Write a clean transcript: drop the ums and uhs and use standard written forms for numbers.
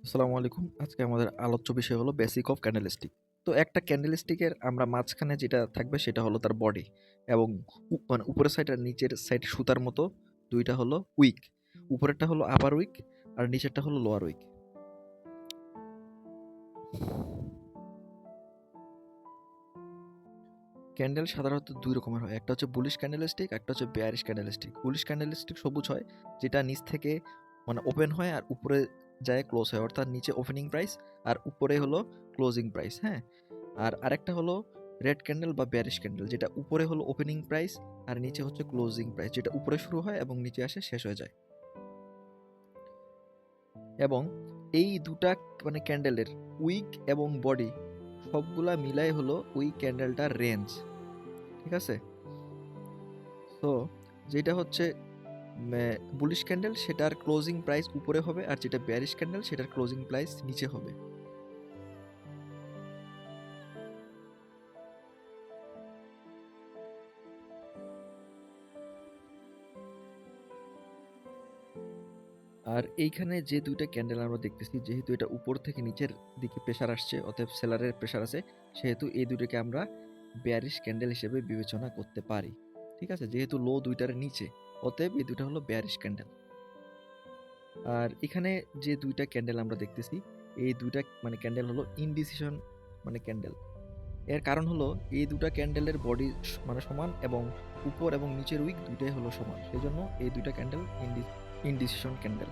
আসসালামু আলাইকুম। আজকে আমাদের আলোচ্য বিষয় হলো বেসিক অফ ক্যান্ডেলস্টিক। তো একটা ক্যান্ডেলস্টিকের আমরা মাঝখানে যেটা থাকবে সেটা হলো তার বডি এবং মানে উপরের সাইড আর নিচের সাইড সুতার মতো ২ টা হলো উইক। উপরেরটা হলো আপার উইক আর নিচেরটা হলো লোয়ার উইক। ক্যান্ডেল সাধারণত ২ রকমের হয়। একটা হচ্ছে বুলিশ ক্যান্ডেলস্টিক, একটা হচ্ছে বেয়ারিশ ক্যান্ডেলস্টিক। বুলিশ ক্যান্ডেলস্টিক সবুজ হয়, যেটা নিচ থেকে মানে ওপেন হয় আর উপরে যায় ক্লোজ হয়। অর্থাৎ নিচে ওপেনিং প্রাইস আর উপরে হলো ক্লোজিং প্রাইস, হ্যাঁ? আর আরেকটা হলো রেড ক্যান্ডেল বা বেয়ারিশ ক্যান্ডেল, যেটা উপরে হলো ওপেনিং প্রাইস আর নিচে হচ্ছে ক্লোজিং প্রাইস, যেটা উপরে শুরু হয় এবং নিচে আসে শেষ হয়ে যায়। এবং এই দুটা মানে ক্যান্ডেলের উইক এবং বডি সবগুলা মিলাই হলো ওই ক্যান্ডেলটার রেঞ্জ। ঠিক আছে? তো যেটা হচ্ছে বুলিশ ক্যান্ডেল সেটার ক্লোজিং প্রাইস উপরে হবে আর যেটা বেয়ারিশ ক্যান্ডেল সেটার ক্লোজিং প্রাইস নিচে হবে। আর এইখানে যে দুইটা ক্যান্ডেল আমরা দেখতেছি, যেহেতু এটা উপর থেকে নিচের দিকে প্রেসার আসছে, অতএব সেলারের প্রেসার আছে, সেহেতু এই দুটোকে আমরা বেয়ারিশ ক্যান্ডেল হিসেবে বিবেচনা করতে পারি। ঠিক আছে? যেহেতু লো দুইটার নিচে, অতএব এই দুইটা হলো বেয়ারিশ ক্যান্ডেল। আর এখানে যে দুইটা ক্যান্ডেল আমরা দেখতেছি, এই দুইটা মানে ক্যান্ডেল হলো ইনডিসিশন মানে ক্যান্ডেল। এর কারণ হলো এই দুটা ক্যান্ডেলের বডি মানে সমান এবং উপর এবং নিচের উইক দুইটাই হলো সমান, সেই জন্য এই দুইটা ক্যান্ডেল ইনডিসিশন ক্যান্ডেল।